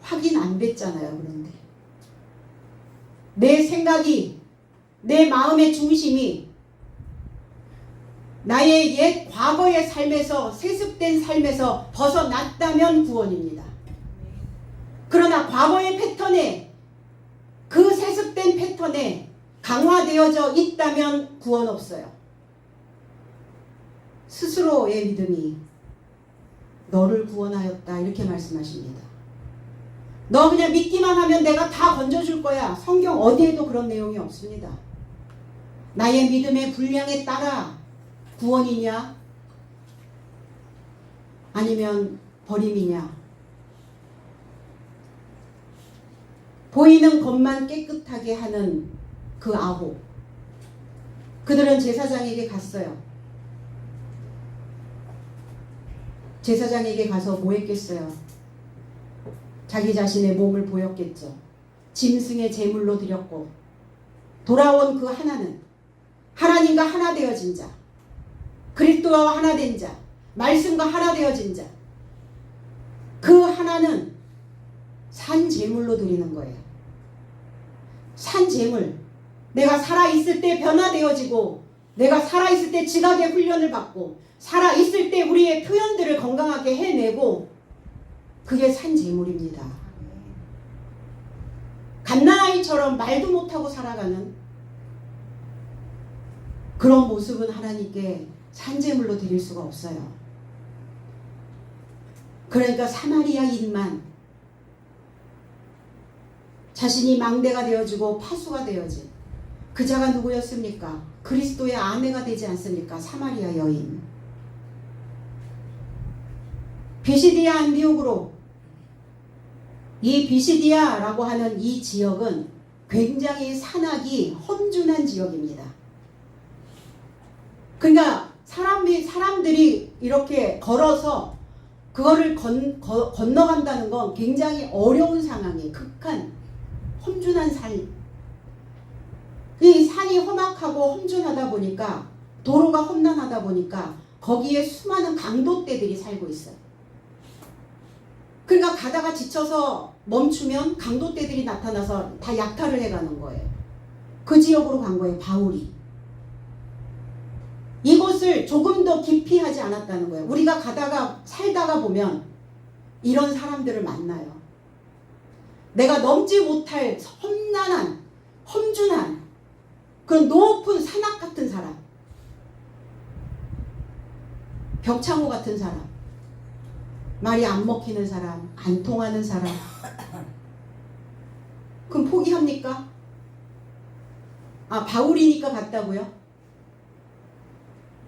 확인 안 됐잖아요. 그런데 내 생각이, 내 마음의 중심이 나의 옛 과거의 삶에서, 세습된 삶에서 벗어났다면 구원입니다. 그러나 과거의 패턴에, 그 세습된 패턴에 강화되어져 있다면 구원 없어요. 스스로의 믿음이 너를 구원하였다 이렇게 말씀하십니다. 너 그냥 믿기만 하면 내가 다 건져줄 거야. 성경 어디에도 그런 내용이 없습니다. 나의 믿음의 분량에 따라 구원이냐 아니면 버림이냐. 보이는 것만 깨끗하게 하는 그 아홉. 그들은 제사장에게 갔어요. 제사장에게 가서 뭐 했겠어요? 자기 자신의 몸을 보였겠죠. 짐승의 제물로 드렸고, 돌아온 그 하나는 하나님과 하나 되어진 자, 그리스도와 하나 된 자, 말씀과 하나 되어진 자, 그 하나는 산 제물로 드리는 거예요. 산 제물. 내가 살아있을 때 변화되어지고, 내가 살아있을 때 지각의 훈련을 받고, 살아있을 때 우리의 표현들을 건강하게 해내고, 그게 산 제물입니다. 갓난아이처럼 말도 못하고 살아가는 그런 모습은 하나님께 산 제물로 드릴 수가 없어요. 그러니까 사마리아인만 자신이 망대가 되어지고 파수가 되어진 그 자가 누구였습니까? 그리스도의 아내가 되지 않습니까? 사마리아 여인. 비시디아 안디옥으로, 이 비시디아라고 하는 이 지역은 굉장히 산악이 험준한 지역입니다. 그러니까 사람들이 이렇게 걸어서 그거를 건너간다는 건 굉장히 어려운 상황이에요. 극한 험준한 산. 이 산이 험악하고 험준하다 보니까, 도로가 험난하다 보니까 거기에 수많은 강도떼들이 살고 있어요. 그러니까 가다가 지쳐서 멈추면 강도떼들이 나타나서 다 약탈을 해가는 거예요. 그 지역으로 간 거예요. 바울이. 이곳을 조금 더 깊이 하지 않았다는 거예요. 우리가 가다가 살다가 보면 이런 사람들을 만나요. 내가 넘지 못할 험난한, 험준한 그런 높은 산악 같은 사람, 벽창호 같은 사람, 말이 안 먹히는 사람, 안 통하는 사람. 그럼 포기합니까? 아, 바울이니까 갔다고요?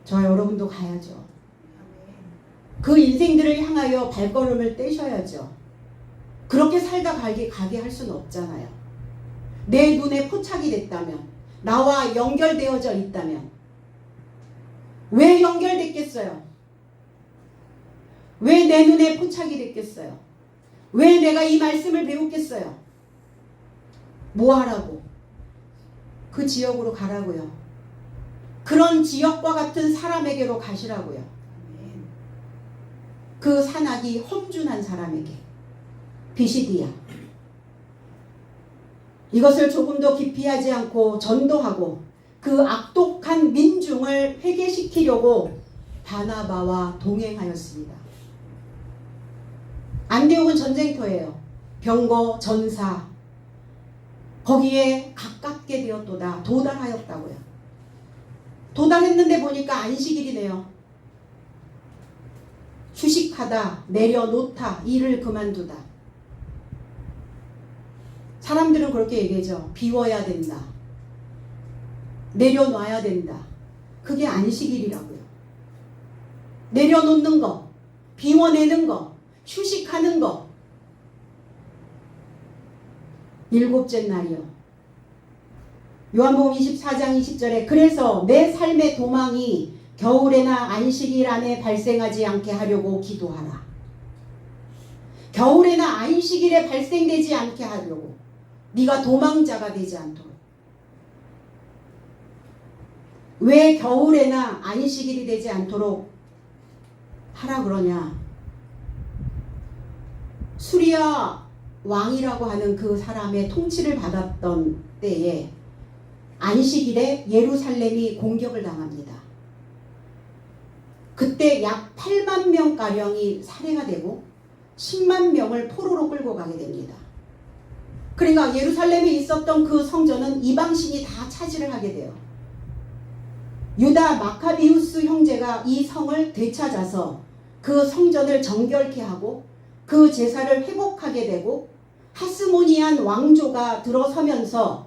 저 여러분도 가야죠. 그 인생들을 향하여 발걸음을 떼셔야죠. 그렇게 살다 가게 할 수는 없잖아요. 내 눈에 포착이 됐다면, 나와 연결되어져 있다면. 왜 연결됐겠어요? 왜 내 눈에 포착이 됐겠어요? 왜 내가 이 말씀을 배웠겠어요? 뭐 하라고? 그 지역으로 가라고요. 그런 지역과 같은 사람에게로 가시라고요. 그 산악이 험준한 사람에게. 비시디아. 이것을 조금 더 깊이 하지 않고 전도하고 그 악독한 민중을 회개시키려고 바나바와 동행하였습니다. 안디옥은 전쟁터예요. 병거, 전사, 거기에 가깝게 되었도다. 도달하였다고요. 도달했는데 보니까 안식일이네요. 휴식하다, 내려놓다, 일을 그만두다. 사람들은 그렇게 얘기하죠. 비워야 된다. 내려놔야 된다. 그게 안식일이라고요. 내려놓는 거, 비워내는 거, 휴식하는 거. 일곱째 날이요. 요한복음 24장 20절에 그래서 내 삶의 도망이 겨울에나 안식일 안에 발생하지 않게 하려고 기도하라. 겨울에나 안식일에 발생되지 않게 하려고. 네가 도망자가 되지 않도록. 왜 겨울에나 안식일이 되지 않도록 하라 그러냐? 수리아 왕이라고 하는 그 사람의 통치를 받았던 때에 안식일에 예루살렘이 공격을 당합니다. 그때 약 8만 명가량이 살해가 되고 10만 명을 포로로 끌고 가게 됩니다. 그러니까 예루살렘에 있었던 그 성전은 이방신이 다 차지를 하게 돼요. 유다 마카비우스 형제가 이 성을 되찾아서 그 성전을 정결케 하고 그 제사를 회복하게 되고 하스모니안 왕조가 들어서면서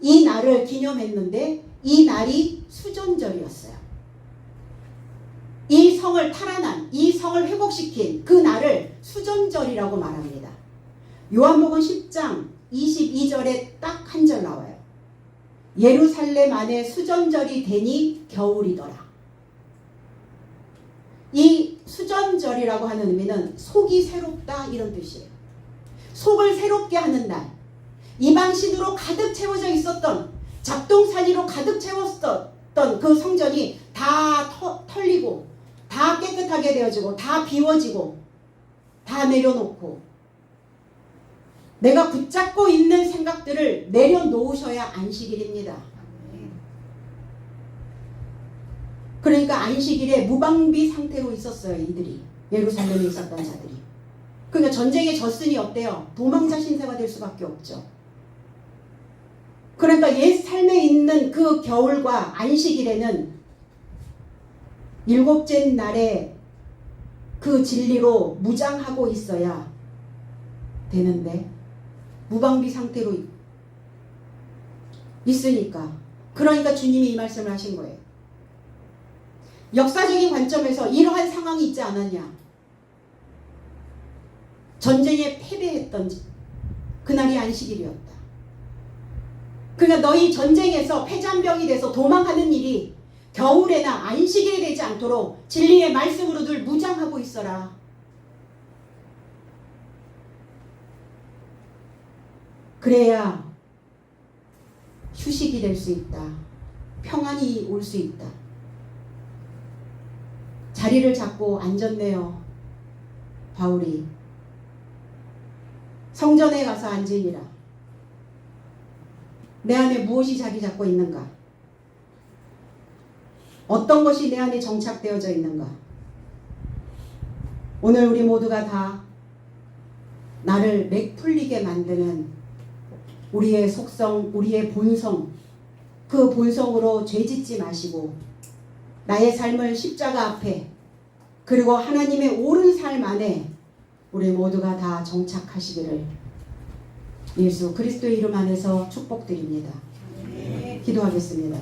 이 날을 기념했는데 이 날이 수전절이었어요. 이 성을 탈환한, 이 성을 회복시킨 그 날을 수전절이라고 말합니다. 요한복음 10장 22절에 딱 한 절 나와요. 예루살렘 안에 수전절이 되니 겨울이더라. 이 수전절이라고 하는 의미는 속이 새롭다 이런 뜻이에요. 속을 새롭게 하는 날. 이방신으로 가득 채워져 있었던, 잡동사니로 가득 채웠던 그 성전이 다 털리고 다 깨끗하게 되어지고 다 비워지고 다 내려놓고 내가 붙잡고 있는 생각들을 내려놓으셔야 안식일입니다. 그러니까 안식일에 무방비 상태로 있었어요. 이들이. 예루살렘에 있었던 자들이. 그러니까 전쟁에 졌으니 어때요? 도망자 신세가 될 수밖에 없죠. 그러니까 옛 삶에 있는 그 겨울과 안식일에는 일곱째 날에 그 진리로 무장하고 있어야 되는데 무방비 상태로 있으니까. 그러니까 주님이 이 말씀을 하신 거예요. 역사적인 관점에서 이러한 상황이 있지 않았냐. 전쟁에 패배했던 그날이 안식일이었다. 그러니까 너희 전쟁에서 패잔병이 돼서 도망하는 일이 겨울에나 안식일이 되지 않도록 진리의 말씀으로 늘 무장하고 있어라. 그래야 휴식이 될 수 있다. 평안이 올 수 있다. 자리를 잡고 앉았네요. 바울이. 성전에 가서 앉으니라. 내 안에 무엇이 자리 잡고 있는가? 어떤 것이 내 안에 정착되어져 있는가? 오늘 우리 모두가 다 나를 맥풀리게 만드는 우리의 속성, 우리의 본성, 그 본성으로 죄짓지 마시고 나의 삶을 십자가 앞에 그리고 하나님의 옳은 삶 안에 우리 모두가 다 정착하시기를 예수 그리스도의 이름 안에서 축복드립니다. 기도하겠습니다.